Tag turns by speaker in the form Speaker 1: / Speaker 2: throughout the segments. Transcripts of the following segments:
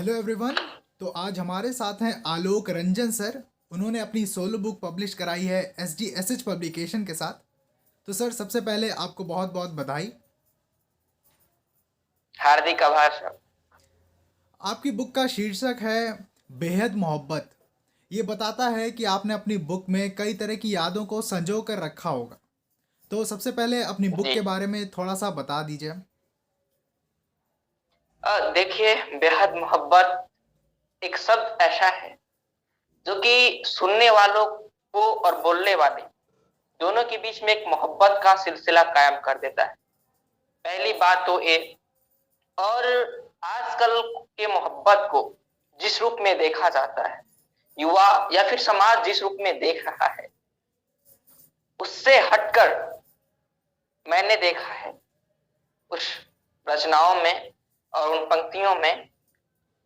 Speaker 1: Hello everyone. तो आज हमारे साथ हैं आलोक रंजन सर। उन्होंने अपनी सोलो बुक पब्लिश कराई है SDSH पब्लिकेशन के साथ। तो सर सबसे पहले आपको बहुत बहुत बधाई।
Speaker 2: हार्दिक आभार सर।
Speaker 1: आपकी बुक का शीर्षक है बेहद मोहब्बत। ये बताता है कि आपने अपनी बुक में कई तरह की यादों को संजो कर रखा होगा। तो सबसे पहले अपनी बुक
Speaker 2: जी,
Speaker 1: के बारे में थोड़ा सा बता दीजिए।
Speaker 2: देखिए, बेहद मोहब्बत एक शब्द ऐसा है जो कि सुनने वालों को और बोलने वाले दोनों के बीच में एक मोहब्बत का सिलसिला कायम कर देता है। पहली बात तो ये। और आजकल के मोहब्बत को जिस रूप में देखा जाता है, युवा या फिर समाज जिस रूप में देख रहा है, उससे हटकर मैंने देखा है उस रचनाओं में और उन पंक्तियों में,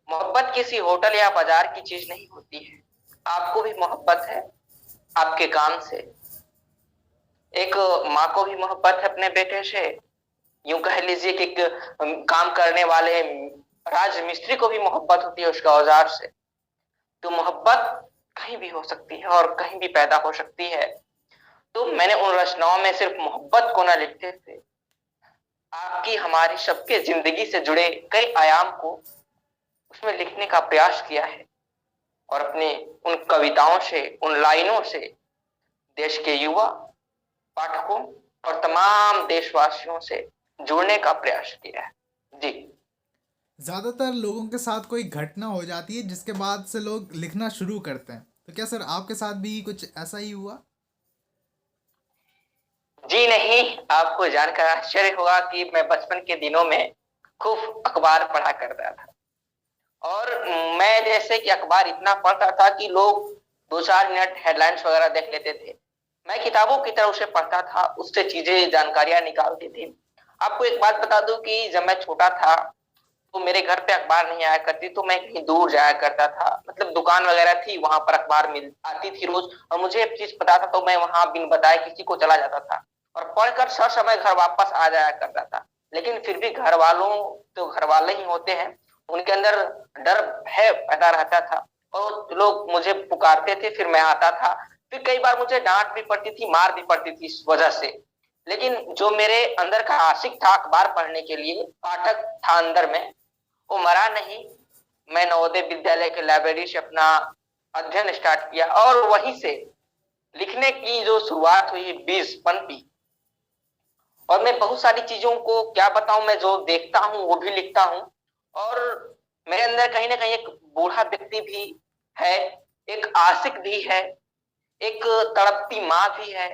Speaker 2: मोहब्बत किसी होटल या बाजार की चीज नहीं होती है। आपको भी मोहब्बत है आपके काम से। एक माँ को भी मोहब्बत है अपने बेटे से। यूं कह लीजिए कि एक काम करने वाले राज मिस्त्री को भी मोहब्बत होती है उसके औजार से। तो मोहब्बत कहीं भी हो सकती है और कहीं भी पैदा हो सकती है। तो मैंने उन रचनाओं में सिर्फ मोहब्बत को न लिखते थे, आपकी हमारी सबके जिंदगी से जुड़े कई आयाम को उसमें लिखने का प्रयास किया है। और अपने उन कविताओं से, उन लाइनों से देश के युवा पाठकों और तमाम देशवासियों से जुड़ने का प्रयास किया है। जी।
Speaker 1: ज़्यादातर लोगों के साथ कोई घटना हो जाती है जिसके बाद से लोग लिखना शुरू करते हैं। तो क्या सर आपके साथ भी कुछ ऐसा ही हुआ?
Speaker 2: जी नहीं, आपको जानकर आश्चर्य होगा कि मैं बचपन के दिनों में खूब अखबार पढ़ा करता था। और मैं जैसे कि अखबार इतना पढ़ता था कि लोग 2-4 मिनट हेडलाइंस वगैरह देख लेते थे। मैं किताबों की तरह उसे पढ़ता था, उससे चीजें जानकारियां निकालती थी। आपको एक बात बता दूं कि जब मैं छोटा था तो मेरे घर पे अखबार नहीं आया करती, तो मैं कहीं दूर जाया करता था। मतलब दुकान वगैरह थी, वहां पर अखबार मिल आती थी रोज, और मुझे एक चीज पता था तो मैं वहां बिन बताए किसी को चला जाता था और पढ़कर ससमय घर वापस आ जाया करता था। लेकिन फिर भी घर वालों, तो घर वाले ही होते हैं, उनके अंदर डर भय पैदा रहता था और लोग मुझे पुकारते थे, फिर मैं आता था। फिर कई बार मुझे डांट भी पड़ती थी, मार भी पड़ती थी इस वजह से। लेकिन जो मेरे अंदर का आशिक था अखबार पढ़ने के लिए, पाठक था अंदर में, वो मरा नहीं। मैं नवोदय विद्यालय के लाइब्रेरी से अपना अध्ययन स्टार्ट किया और वहीं से लिखने की जो शुरुआत हुई, बीज पनपी। और मैं बहुत सारी चीजों को क्या बताऊं, मैं जो देखता हूं वो भी लिखता हूं। और मेरे अंदर कहीं ना कहीं एक बूढ़ा व्यक्ति भी है, एक आशिक भी है, एक तड़पती माँ भी है।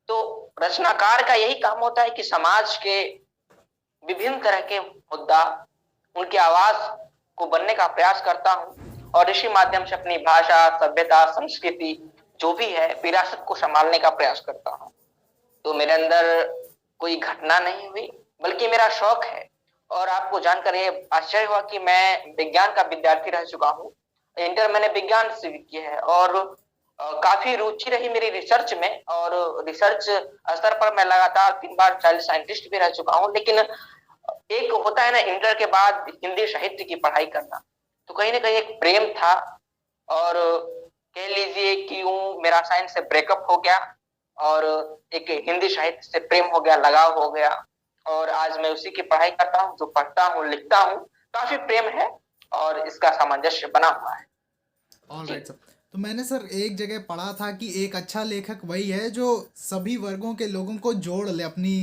Speaker 2: तो रचनाकार का यही काम होता है कि समाज के विभिन्न तरह के मुद्दा, उनकी आवाज को बनने का प्रयास करता हूं और इसी माध्यम से अपनी भाषा, सभ्यता, संस्कृति जो भी है विरासत को संभालने का प्रयास करता हूं। तो मेरे अंदर कोई घटना नहीं हुई, बल्कि मेरा शौक है। और आपको जानकर ये आश्चर्य हुआ कि मैं विज्ञान का विद्यार्थी रह चुका हूँ। इंटर मैंने विज्ञान से भी किया है और काफी रुचि रही मेरी रिसर्च में, और रिसर्च स्तर पर मैं लगातार 3 बार चाइल्ड साइंटिस्ट भी रह चुका हूँ। लेकिन एक होता है ना इंटर के बाद हिंदी साहित्य की पढ़ाई करना, तो कहीं ना कहीं एक प्रेम था। और कह लीजिए कि यूं मेरा साइंस से ब्रेकअप हो गया और एक हिंदी साहित्य से प्रेम हो गया, लगाव हो गया। और आज मैं उसी की पढ़ाई करता हूँ, जो पढ़ता हूँ लिखता हूँ, काफी प्रेम है और इसका सामंजस्य बना हुआ है।
Speaker 1: ऑल
Speaker 2: जी।
Speaker 1: Right sir. तो मैंने सर एक जगह पढ़ा था कि एक अच्छा लेखक वही है जो सभी वर्गों के लोगों को जोड़ ले अपनी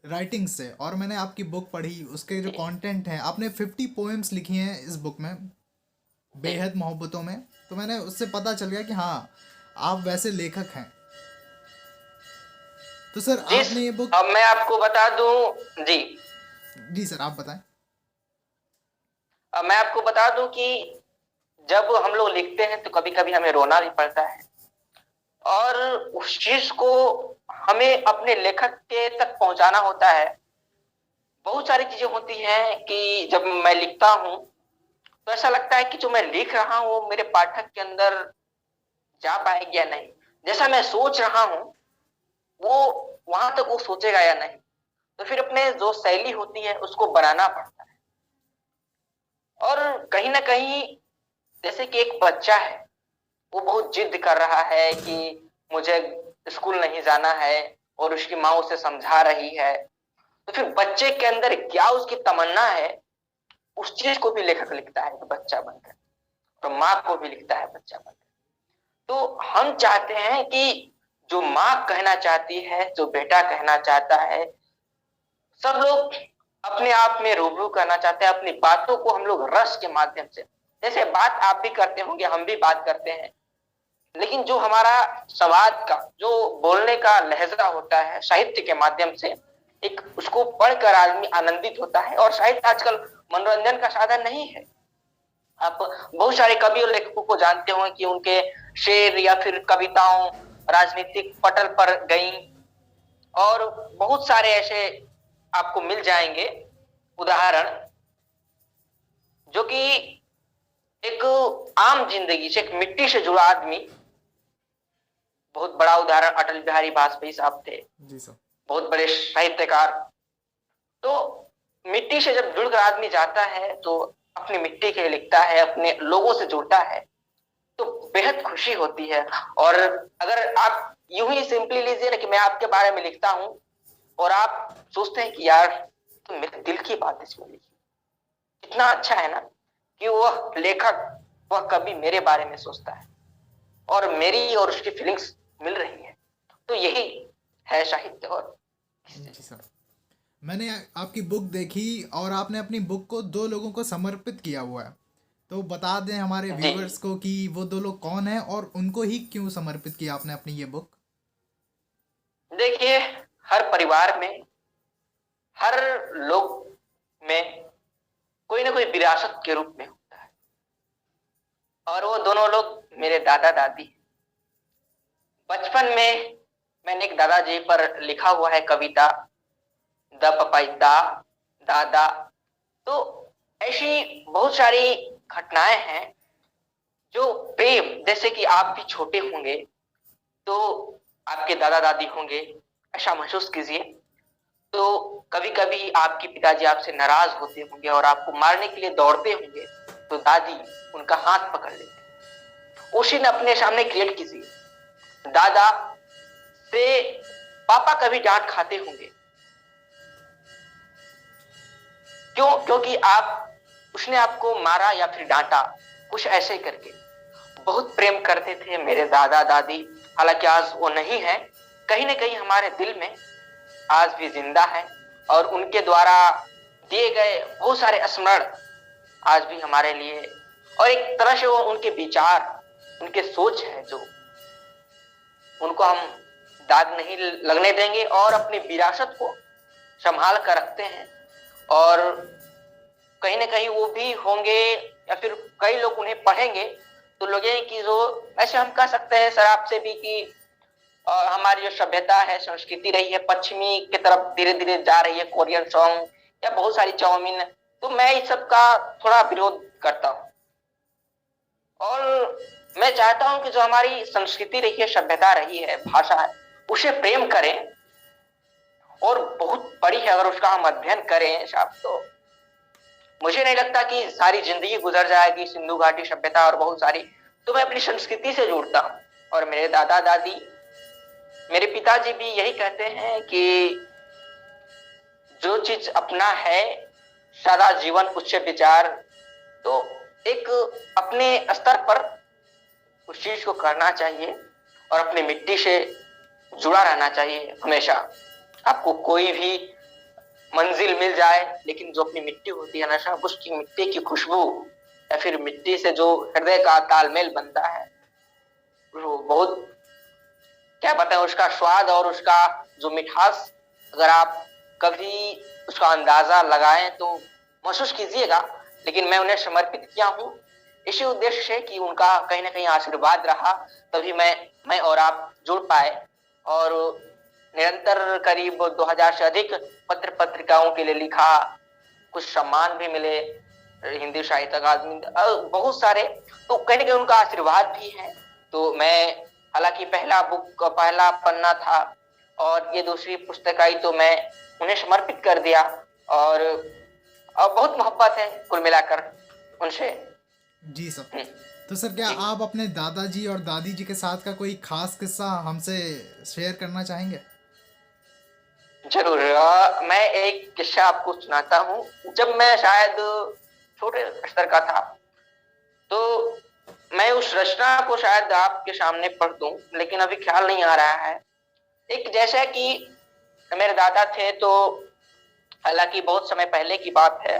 Speaker 1: राइटिंग से। और मैंने आपकी बुक पढ़ी, उसके जो
Speaker 2: जी।
Speaker 1: कंटेंट हैं, आपने 50 पोएम्स लिखी हैं इस बुक में,
Speaker 2: जी।
Speaker 1: बेहद मोहब्बतों में। तो मैंने उससे पता चल गया कि हाँ, आप वैसे लेखक हैं। तो सर
Speaker 2: जिस
Speaker 1: आपने ये बुक।
Speaker 2: अब मैं आपको बता दूं। जी।
Speaker 1: जी सर आप बताएं।
Speaker 2: अब मैं आपको बता दूं कि जब हम लोग लिखते हैं तो कभी कभी हमें रोना भी पड़ता है। और उस चीज को हमें अपने लेखक के तक पहुंचाना होता है। बहुत सारी चीजें होती हैं कि जब मैं लिखता हूं तो ऐसा लगता है कि जो मैं लिख रहा हूं वो मेरे पाठक के अंदर जा पाएगी या नहीं। जैसा मैं सोच रहा हूं वो वहां तक वो सोचेगा या नहीं। तो फिर अपने जो शैली होती है उसको बनाना पड़ता है। और कहीं ना कहीं जैसे कि एक बच्चा है, वो बहुत जिद कर रहा है कि मुझे स्कूल नहीं जाना है और उसकी माँ उसे समझा रही है, तो फिर बच्चे के अंदर क्या उसकी तमन्ना है, उस चीज को भी लेखक लिखता है बच्चा बनकर, और माँ को भी लिखता है बच्चा बनकर। तो हम चाहते हैं कि जो माँ कहना चाहती है, जो बेटा कहना चाहता है, सब लोग अपने आप में रूबरू करना चाहते हैं। अपनी बातों को हम लोग रस के माध्यम से, जैसे बात आप भी करते होंगे, हम भी बात करते हैं, लेकिन जो हमारा संवाद का जो बोलने का लहजा होता है, साहित्य के माध्यम से एक उसको पढ़कर आदमी आनंदित होता है। और साहित्य आजकल मनोरंजन का साधन नहीं है। आप बहुत सारे कवि और लेखकों को जानते होंगे कि उनके शेर या फिर कविताओं राजनीतिक पटल पर गई, और बहुत सारे ऐसे आपको मिल जाएंगे उदाहरण, जो कि एक आम जिंदगी से, एक मिट्टी से जुड़ा आदमी। बहुत बड़ा उदाहरण अटल बिहारी वाजपेयी साहब थे,
Speaker 1: जी सर।
Speaker 2: बहुत बड़े साहित्यकार। तो मिट्टी से जब जुड़कर आदमी जाता है तो अपनी मिट्टी के लिए लिखता है, अपने लोगों से जुड़ता है, तो बेहद खुशी होती है। और अगर आप यूं ही सिंपली लीजिए ना कि मैं आपके बारे में लिखता हूं और आप सोचते हैं कि यार तो मेरे दिल की बात इसमें लिखी, कितना अच्छा है ना कि वह लेखक, वह कवि मेरे बारे में सोचता है और मेरी और उसकी फीलिंग्स मिल रही है। तो यही है साहित्य। और
Speaker 1: जी सर, मैंने आपकी बुक देखी और आपने अपनी बुक को दो लोगों को समर्पित किया हुआ है, तो बता दें हमारे
Speaker 2: जी
Speaker 1: व्यूअर्स को कि वो दो लोग कौन हैं और उनको ही क्यों समर्पित किया आपने अपनी ये बुक।
Speaker 2: देखिए, हर परिवार में, हर लोग में कोई ना कोई विरासत के रूप में होता है, और वो दोनों लोग मेरे दादा दादी हैं। बचपन में मैंने एक दादाजी पर लिखा हुआ है कविता, द पपाइता दादा। तो ऐसी बहुत सारी घटनाएं हैं जो प्रेम, जैसे कि आप भी छोटे होंगे तो आपके दादा दादी होंगे, ऐसा महसूस कीजिए। तो कभी कभी आपके पिताजी आपसे नाराज होते होंगे और आपको मारने के लिए दौड़ते होंगे, तो दादी उनका हाथ पकड़ लेते। उसी ने अपने सामने क्रिएट कीजिए, दादा से पापा कभी डांट खाते होंगे, क्यों? क्योंकि उसने आपको मारा या फिर डांटा, कुछ ऐसे करके। बहुत प्रेम करते थे मेरे दादा दादी, हालांकि आज वो नहीं है, कहीं ना कहीं हमारे दिल में आज भी जिंदा है, और उनके द्वारा दिए गए बहुत सारे स्मरण आज भी हमारे लिए, और एक तरह से वो उनके विचार, उनके सोच है जो, उनको हम दाग नहीं लगने देंगे और अपनी विरासत को संभाल कर रखते हैं। और कहीं ना कहीं वो भी होंगे या फिर कई लोग उन्हें पढ़ेंगे तो लगेंगे कि जो, ऐसे हम कह सकते हैं सर आपसे भी कि हमारी जो सभ्यता है, संस्कृति रही है, पश्चिमी की तरफ धीरे धीरे जा रही है, कोरियन सॉन्ग या बहुत सारी चाउमीन। तो मैं इस सब का थोड़ा विरोध करता हूँ, और मैं चाहता हूं कि जो हमारी संस्कृति रही है, सभ्यता रही है, भाषा है, उसे प्रेम करें, और बहुत बड़ी है अगर उसका हम अध्ययन करें साहब, तो मुझे नहीं लगता कि सारी जिंदगी गुजर जाएगी सिंधु घाटी सभ्यता और बहुत सारी। तो मैं अपनी संस्कृति से जुड़ता हूँ, और मेरे दादा दादी, मेरे पिताजी भी यही कहते हैं कि जो चीज अपना है सारा जीवन उससे विचार। तो एक अपने स्तर पर उस चीज को करना चाहिए और अपनी मिट्टी से जुड़ा रहना चाहिए हमेशा। आपको कोई भी मंजिल मिल जाए, लेकिन जो अपनी मिट्टी होती है ना साहब, उसकी मिट्टी की खुशबू या फिर मिट्टी से जो हृदय का तालमेल बनता है, वो बहुत, क्या बताएं, उसका स्वाद और उसका जो मिठास, अगर आप कभी उसका अंदाजा लगाएं तो महसूस कीजिएगा। लेकिन मैं उन्हें समर्पित किया हूँ इसी उद्देश्य से कि उनका कहीं ना कहीं आशीर्वाद रहा, तभी मैं और आप जुड़ पाए, और निरंतर करीब 2000 से अधिक पत्र पत्रिकाओं के लिए लिखा, कुछ सम्मान भी मिले, हिंदी साहित्य अकादमी, बहुत सारे। तो कहीं ना कहीं उनका आशीर्वाद भी है। तो मैं, हालांकि पहला पन्ना था और ये दूसरी पुस्तक आई, तो मैं उन्हें समर्पित कर दिया, और बहुत मोहब्बत है कुल मिलाकर। उनसे।
Speaker 1: जी सर।
Speaker 2: हम्म,
Speaker 1: तो सर क्या
Speaker 2: जी
Speaker 1: आप अपने दादाजी और दादी जी के साथ का कोई खास किस्सा हमसे शेयर करना चाहेंगे?
Speaker 2: जरूर। मैं एक किस्सा आपको सुनाता हूँ। जब मैं शायद छोटे स्तर का था, तो मैं उस रचना को शायद आपके सामने पढ़ दूं, लेकिन अभी ख्याल नहीं आ रहा है। एक जैसा कि मेरे दादा थे, तो हालांकि बहुत समय पहले की बात है,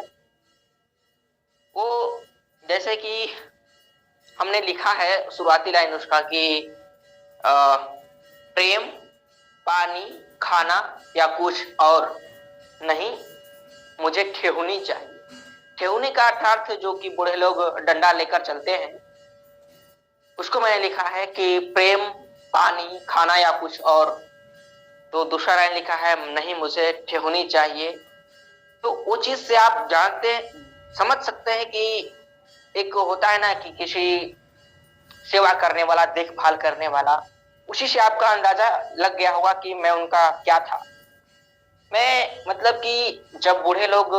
Speaker 2: वो जैसे कि हमने लिखा है शुरुआती लाइन उसका कि प्रेम, पानी, खाना या कुछ और नहीं, मुझे ठेहुनी चाहिए। ठेहुनी का अर्थात जो कि बूढ़े लोग डंडा लेकर चलते हैं, उसको मैंने लिखा है कि प्रेम, पानी, खाना या कुछ और। तो दूसरा लाइन लिखा है, नहीं मुझे ठेहुनी चाहिए। तो वो चीज से आप जानते समझ सकते हैं कि एक होता है ना कि किसी सेवा करने वाला, देखभाल करने वाला, उसी से आपका अंदाजा लग गया होगा कि मैं उनका क्या था। मैं मतलब कि जब बूढ़े लोग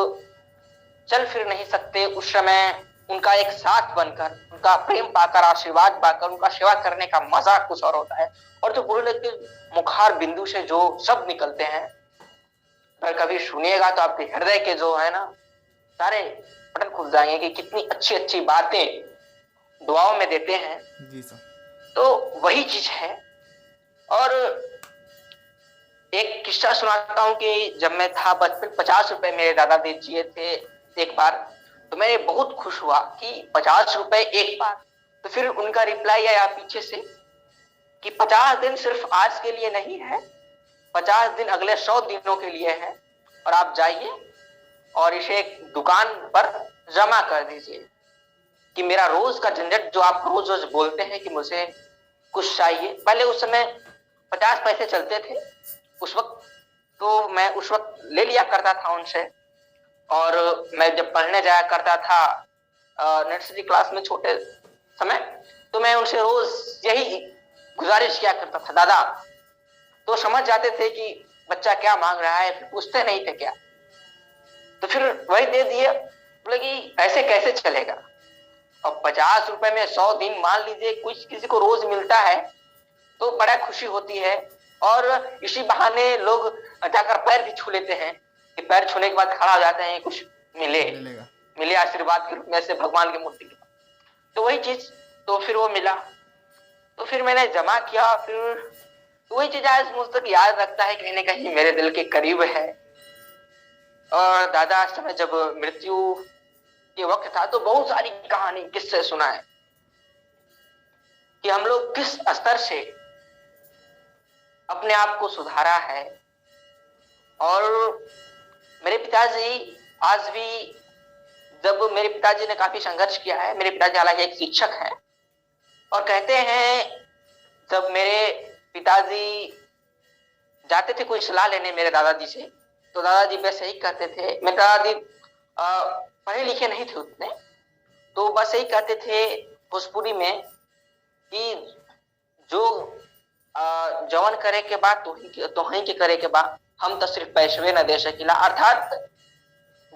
Speaker 2: चल फिर नहीं सकते, उस समय उनका एक साथ बनकर, उनका प्रेम पाकर, आशीर्वाद पाकर, उनका सेवा करने का मजा कुछ और होता है। और जो बूढ़े लोग के मुखार बिंदु से जो शब्द निकलते हैं, अगर कभी सुनिएगा तो आपके हृदय के जो है ना सारे बटन खुल जाएंगे कि कितनी अच्छी अच्छी बातें दुआओं में देते हैं।
Speaker 1: जी सर।
Speaker 2: तो वही चीज है। और एक किस्सा सुनाता हूँ कि जब मैं था बचपन, 50 रुपए मेरे दादा दे दिए थे एक बार। तो मैं बहुत खुश हुआ कि 50 रुपए एक बार। तो फिर उनका रिप्लाई आया पीछे से कि 50 दिन सिर्फ आज के लिए नहीं है, 50 दिन अगले 100 दिनों के लिए है, और आप जाइए और इसे एक दुकान पर जमा कर दीजिए कि मेरा रोज का झंझट जो आप रोज रोज बोलते हैं कि मुझे कुछ चाहिए। पहले उस समय 50 पैसे चलते थे उस वक्त, तो मैं उस वक्त ले लिया करता था उनसे। और मैं जब पढ़ने जाया करता था नर्सरी क्लास में छोटे समय, तो मैं उनसे रोज यही गुजारिश किया करता था, दादा। तो समझ जाते थे कि बच्चा क्या मांग रहा है, फिर पूछते नहीं थे क्या। तो फिर वही दे दिए। बोले कि ऐसे कैसे चलेगा, अब 50 रुपए में 100 दिन, मान लीजिए कुछ किसी को रोज मिलता है तो बड़ा खुशी होती है। और इसी बहाने लोग जाकर पैर भी छू लेते हैं कि पैर छूने के बाद खड़ा हो जाते हैं, कुछ मिले,
Speaker 1: मिलेगा।
Speaker 2: मिले आशीर्वाद के रूप में से भगवान की मूर्ति के पास। तो वही चीज, तो फिर वो मिला, तो फिर मैंने जमा किया। फिर तो वही चीज आज मुझ तक याद रखता है, कहीं ना कहीं मेरे दिल के करीब है। और दादा इस समय जब मृत्यु के वक्त था, तो बहुत सारी कहानी किससे सुना है कि हम लोग किस स्तर से अपने आप को सुधारा है। और मेरे पिताजी आज भी, जब मेरे पिताजी ने काफी संघर्ष किया है, मेरे पिताजी हालांकि एक शिक्षक हैं, और कहते हैं जब मेरे पिताजी जाते थे कोई सलाह लेने मेरे दादाजी से, तो दादाजी बस यही कहते थे। मेरे दादाजी पढ़े लिखे नहीं थे उतने, तो बस यही कहते थे भोजपुरी में कि जो जवन करे के बाद तोहही के करे के बाद, हम तो सिर्फ पैसवे न दे सकीला। अर्थात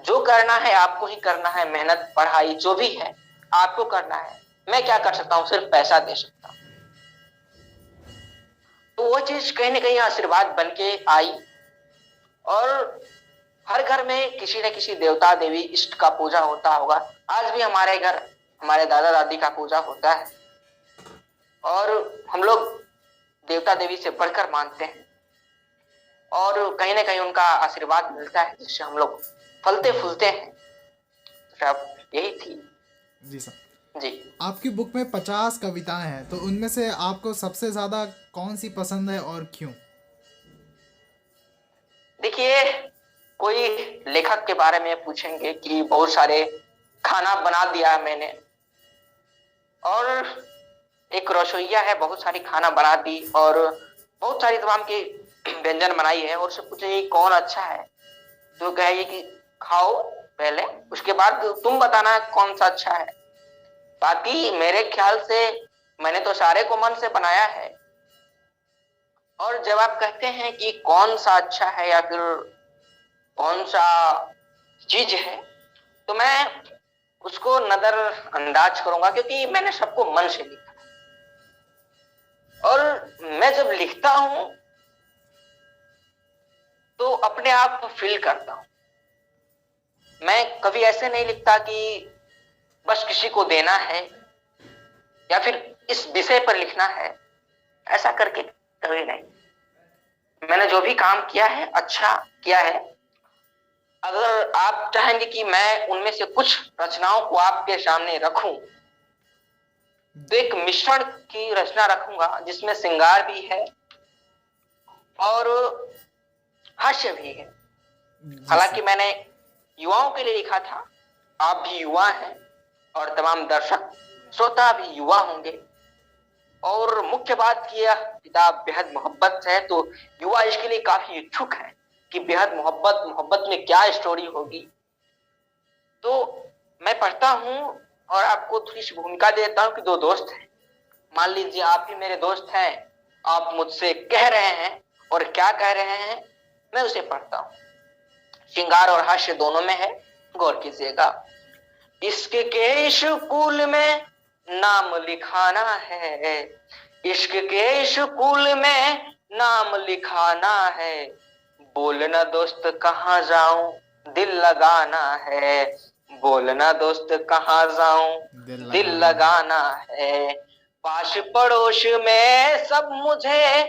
Speaker 2: जो करना है आपको ही करना है, मेहनत पढ़ाई जो भी है आपको करना है, मैं क्या कर सकता हूँ, सिर्फ पैसा दे सकता हूँ। तो वो चीज कहीं ना कहीं आशीर्वाद बन के आई। और हर घर में किसी न किसी देवता देवी इष्ट का पूजा होता होगा। आज भी हमारे घर हमारे दादा दादी का पूजा होता है, और हम लोग देवता देवी से बढ़कर मानते हैं, और कहीं ना कहीं उनका आशीर्वाद मिलता है, जिससे हम लोग फलते फूलते हैं। तो अब यही थी।
Speaker 1: जी सर।
Speaker 2: जी
Speaker 1: आपकी बुक में 50 कविताएं हैं, तो उनमें से आपको सबसे ज़्यादा कौन सी पसंद है और क्यों?
Speaker 2: देखिए, कोई लेखक के बारे में पूछेंगे कि बहुत सारे खाना बना दिया मैंने, और एक रसोइया है, बहुत सारी खाना बना दी और बहुत सारी तमाम की व्यंजन बनाई है, और उससे पूछे कौन अच्छा है, तो कहे कि खाओ पहले, उसके बाद तुम बताना कौन सा अच्छा है। बाकी मेरे ख्याल से मैंने तो सारे को मन से बनाया है। और जब आप कहते हैं कि कौन सा अच्छा है या फिर कौन सा चीज है, तो मैं उसको नजरअंदाज करूंगा, क्योंकि मैंने सबको मन से लिखा। और मैं जब लिखता हूं तो अपने आप को फील करता हूं। मैं कभी ऐसे नहीं लिखता कि बस किसी को देना है या फिर इस विषय पर लिखना है, ऐसा करके कभी नहीं। मैंने जो भी काम किया है अच्छा किया है। अगर आप चाहेंगे कि मैं उनमें से कुछ रचनाओं को आपके सामने रखूं, तो एक मिश्रण की रचना रखूंगा जिसमें श्रृंगार भी है और हास्य भी है।
Speaker 1: जी
Speaker 2: हालांकि
Speaker 1: सर।
Speaker 2: मैंने युवाओं के लिए लिखा था, आप भी युवा हैं और तमाम दर्शक श्रोता भी युवा होंगे। और मुख्य बात की यह किताब बेहद मोहब्बत है, तो युवा इसके लिए काफी इच्छुक है कि बेहद मोहब्बत में क्या स्टोरी होगी। तो मैं पढ़ता हूं और आपको थोड़ी सी भूमिका देता हूं कि दो दोस्त हैं। मान लीजिए आप ही मेरे दोस्त हैं, आप मुझसे कह रहे हैं और क्या कह रहे हैं, मैं उसे पढ़ता हूं। श्रृंगार और हास्य दोनों में है, गौर कीजिएगा। इश्क के स्कूल में नाम लिखाना है, इश्क के स्कूल में नाम लिखाना है, बोलना दोस्त कहाँ जाऊं दिल लगाना है, बोलना दोस्त कहाँ जाऊं
Speaker 1: दिल
Speaker 2: दिल
Speaker 1: लगाना।
Speaker 2: लगाना है। पास पड़ोस में सब मुझे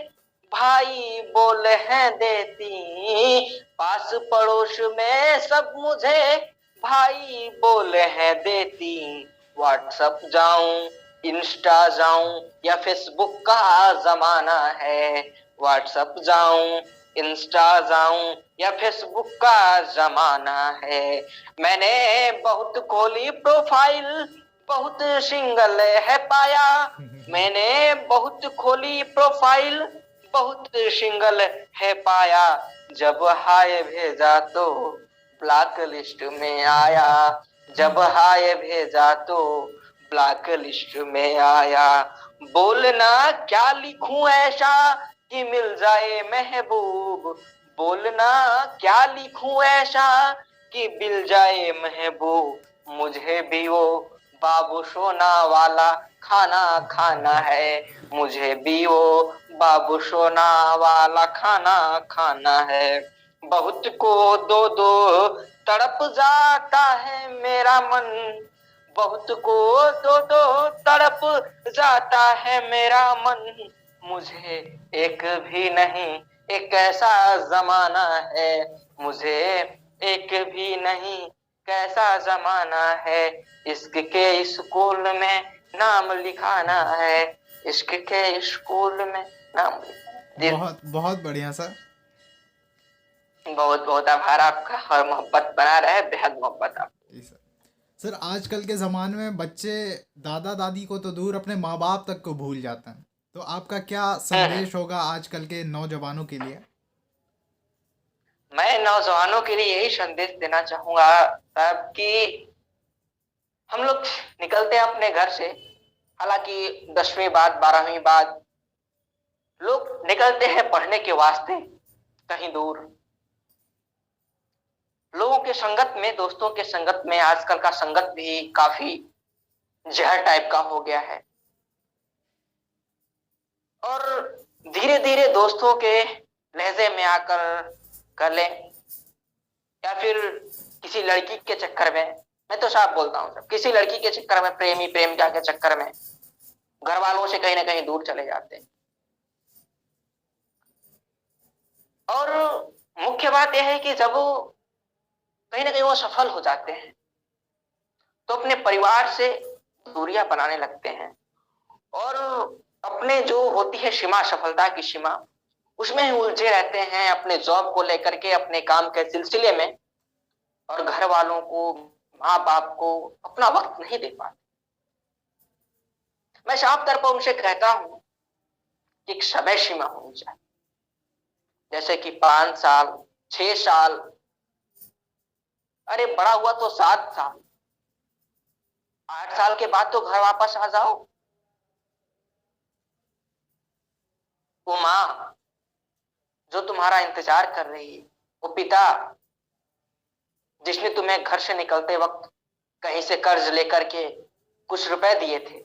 Speaker 2: भाई बोल है देती, पास पड़ोस में सब मुझे भाई बोल है देती। व्हाट्सएप जाऊं इंस्टा जाऊं या फेसबुक का जमाना है, व्हाट्सएप जाऊं इंस्टा जाऊं या फेसबुक का जमाना है। मैंने बहुत खोली प्रोफाइल, बहुत सिंगल है पाया, मैंने बहुत खोली प्रोफाइल, बहुत सिंगल है पाया, जब हाय भेजा तो ब्लैक लिस्ट में आया, जब हाय भेजा तो ब्लैक लिस्ट में आया। बोलना क्या लिखूं ऐसा कि मिल जाए महबूब, बोलना क्या लिखूं ऐसा कि मिल जाए महबूब, मुझे भी वो बाबू सोना वाला खाना खाना है, मुझे भी वो बाबू सोना वाला खाना खाना है। बहुत को दो दो तड़प जाता है मेरा मन, बहुत को दो दो तड़प जाता है मेरा मन, मुझे एक भी नहीं एक ऐसा जमाना है, मुझे एक भी नहीं कैसा जमाना है। इश्क के स्कूल में नाम लिखाना है, इश्क के स्कूल में नाम लिखाना।
Speaker 1: बहुत बहुत बढ़िया सर।
Speaker 2: बहुत बहुत आभार आपका, और मोहब्बत बना रहे, बेहद मोहब्बत आप।
Speaker 1: जी सर। सर आजकल के ज़माने में बच्चे दादा दादी को तो दूर अपने माँ बाप तक को भूल जाते हैं, तो आपका क्या
Speaker 2: हम्म।
Speaker 1: संदेश होगा आजकल के नौजवानों के लिए?
Speaker 2: मैं नौजवानों के लिए यही संदेश देना चाहूंगा साहब कि हम लोग निकलते हैं अपने घर से, हालांकि 10वीं बाद 12वीं बाद लोग निकलते हैं पढ़ने के वास्ते कहीं दूर। लोगों के संगत में, दोस्तों के संगत में आजकल का संगत भी काफी जहर टाइप का हो गया है, और धीरे धीरे दोस्तों के लहजे में आकर गले या फिर किसी लड़की के चक्कर में, मैं तो साफ बोलता हूँ सर, किसी लड़की के चक्कर में, प्रेमी प्रेमिका के चक्कर में घर वालों से कहीं ना कहीं दूर चले जाते हैं। और मुख्य बात यह है कि जब कहीं ना कहीं वो सफल हो जाते हैं तो अपने परिवार से दूरियां बनाने लगते हैं, और अपने जो होती है सीमा, सफलता की सीमा, उसमें ही उलझे रहते हैं अपने जॉब को लेकर के, अपने काम के सिलसिले में, और घर वालों को, माँ बाप को अपना वक्त नहीं दे पाते। मैं साफ तौर पर उनसे कहता हूं कि एक समय सीमा होनी चाहिए, जैसे कि 5 साल, 6 साल, अरे बड़ा हुआ तो 7 साल, 8 साल के बाद तो घर वापस आ जाओ। वो माँ जो तुम्हारा इंतजार कर रही है, वो पिता जिसने तुम्हें घर से निकलते वक्त कहीं से कर्ज लेकर के कुछ रुपए दिए थे।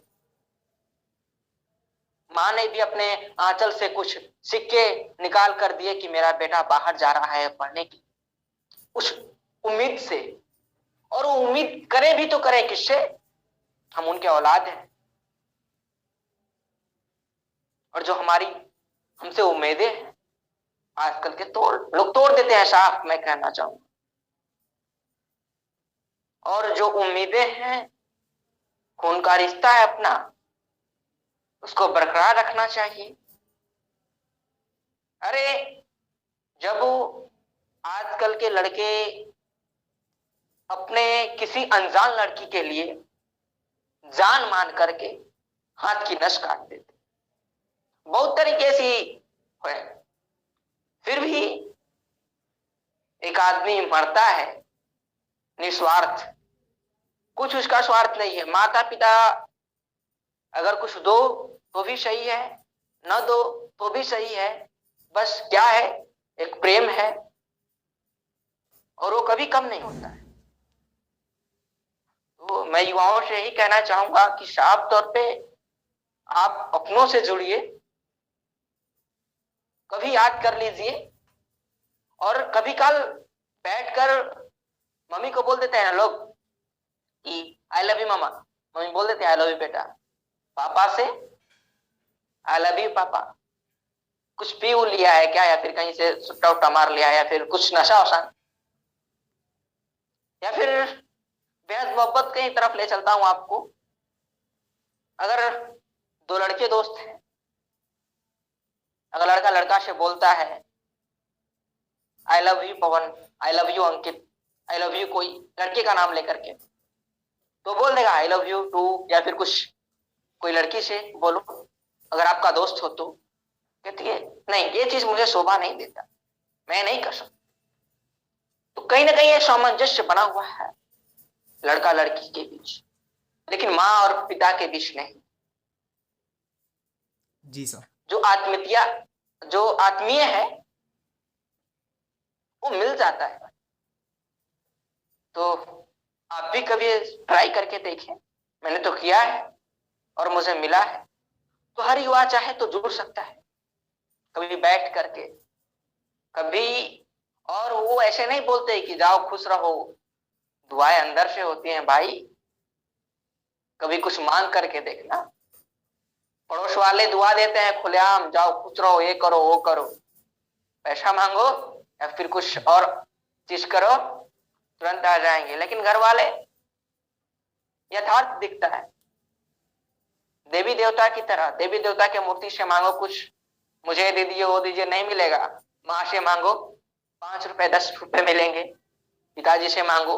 Speaker 2: माँ ने भी अपने आंचल से कुछ सिक्के निकाल कर दिए कि मेरा बेटा बाहर जा रहा है पढ़ने की, उस उम्मीद से। और वो उम्मीद करें भी तो करें किससे? हम उनके औलाद हैं। और जो हमारी हमसे उम्मीदें हैं आजकल के लोग तोड़ देते हैं, साफ मैं कहना चाहूंगा। और जो उम्मीदें हैं, खून का रिश्ता है अपना, उसको बरकरार रखना चाहिए। अरे जब आजकल के लड़के अपने किसी अनजान लड़की के लिए जान मान करके हाथ की नस काट देते, बहुत तरीके से है, फिर भी एक आदमी मरता है निस्वार्थ, कुछ उसका स्वार्थ नहीं है। माता पिता अगर कुछ दो तो भी सही है, न दो तो भी सही है, बस क्या है, एक प्रेम है और वो कभी कम नहीं होता है। तो मैं युवाओं से यही कहना चाहूंगा कि साफ तौर पे आप अपनों से जुड़िए, कभी याद कर लीजिए। और कभी कल बैठकर मम्मी को बोल देते हैं लोग कि I love you mama, mummy बोल देते हैं आई लव यू बेटा। पापा से आई लव यू पापा, कुछ पी लिया है क्या, या फिर कहीं से सुट्टा उट्टा मार लिया है, या फिर कुछ नशा वशा, या फिर बेहद मोहब्बत की तरफ ले चलता हूं आपको। अगर दो लड़के दोस्त हैं, अगर लड़का लड़का से बोलता है I love you Pawan, I love you Ankit, I love you कोई लड़के का नाम लेकर के, तो बोल देगा आई लव यू टू, या फिर कुछ कोई लड़की से बोलो अगर आपका दोस्त हो तो, कहती है नहीं ये चीज मुझे शोभा नहीं देता, मैं नहीं कर सकता। तो कहीं ना कहीं ये सामंजस्य बना हुआ है लड़का लड़की के बीच, लेकिन माँ और पिता के बीच नहीं।
Speaker 1: जी सर।
Speaker 2: जो आत्मीय है वो मिल जाता है। तो आप भी कभी ट्राई करके देखें, मैंने तो किया है और मुझे मिला है। तो हर युवा चाहे तो जुड़ सकता है कभी बैठ करके, कभी। और वो ऐसे नहीं बोलते कि जाओ खुश रहो, दुआएं अंदर से होती हैं भाई। कभी कुछ मांग करके देखना, पड़ोस वाले दुआ देते हैं खुलेआम, जाओ खुश रहो, ये करो वो करो, पैसा मांगो या फिर कुछ और चीज करो, तुरंत आ जाएंगे। लेकिन घर वाले यथार्थ दिखता है, देवी देवता की तरह, देवी देवता के मूर्ति से मांगो कुछ, मुझे दे दीजिए वो दीजिए, नहीं मिलेगा। माँ से मांगो 5 रुपए 10 रुपए मिलेंगे, पिताजी से मांगो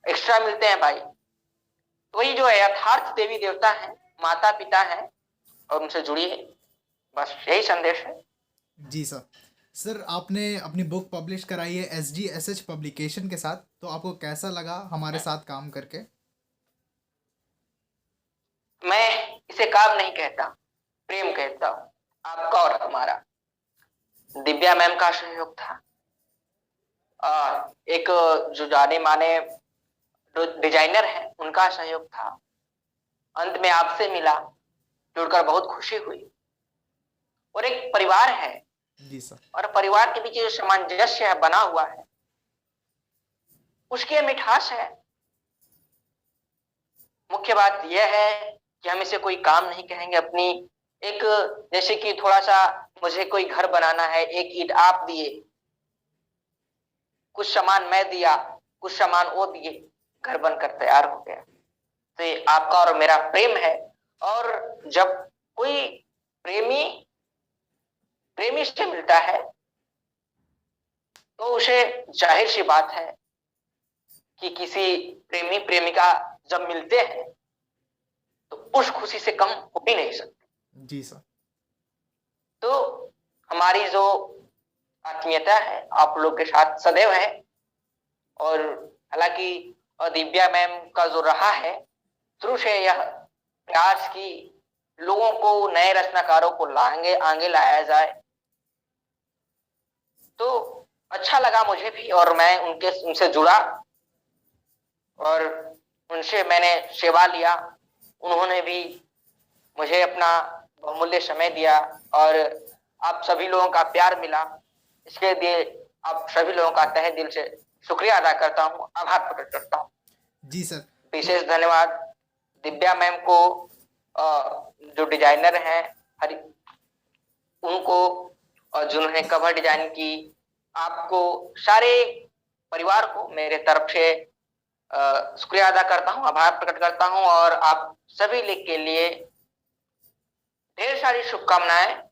Speaker 2: एक्स्ट्रा मिलते हैं भाई। तो वही जो है यथार्थ देवी देवता है, माता पिता है, और उनसे जुड़िए, बस यही संदेश है।
Speaker 1: जी सर। सर आपने अपनी बुक पब्लिश कराई है SGSH पब्लिकेशन के साथ, तो आपको कैसा लगा हमारे साथ काम करके?
Speaker 2: मैं इसे काम नहीं कहता, प्रेम कहता हूँ। आपका और हमारा, दिव्या मैम का सहयोग था, एक जो जाने माने डिजाइनर है उनका सहयोग था, अंत में आपसे मिला, जुड़कर बहुत खुशी हुई। और एक परिवार है।
Speaker 1: जी सर।
Speaker 2: और परिवार के बीच जो सामंजस्य है बना हुआ है, उसकी मिठास है। मुख्य बात यह है कि हम इसे कोई काम नहीं कहेंगे अपनी, एक जैसे कि थोड़ा सा मुझे कोई घर बनाना है, एक ईंट आप दिए, कुछ सामान मैं दिया, कुछ सामान वो दिए, घर बनकर तैयार हो गया। तो ये आपका और मेरा प्रेम है। और जब कोई प्रेमी प्रेमी से मिलता है तो उसे जाहिर सी बात है कि किसी प्रेमी प्रेमिका जब मिलते हैं तो उस खुशी से कम हो ही नहीं सकती।
Speaker 1: जी सर।
Speaker 2: तो हमारी जो आत्मीयता है आप लोग के साथ सदैव है। और हालांकि दिव्या मैम का जो रहा है शुरू से यह प्रयास की लोगों को, नए रचनाकारों को आगे लाया जाए, तो अच्छा लगा मुझे भी और मैं उनसे जुड़ा। और उनसे मैंने सेवा लिया, उन्होंने भी मुझे अपना बहुमूल्य समय दिया और आप सभी लोगों का प्यार मिला। इसके लिए आप सभी लोगों का तहे दिल से शुक्रिया अदा करता हूँ, आभार प्रकट करता हूँ।
Speaker 1: जी सर।
Speaker 2: विशेष धन्यवाद दिव्या मैम को, जो डिजाइनर हैं हरि, उनको, और जिन्होंने कवर डिजाइन की। आपको सारे परिवार को मेरे तरफ से शुक्रिया अदा करता हूँ, आभार प्रकट करता हूँ और आप सभी के लिए ढेर सारी शुभकामनाएं।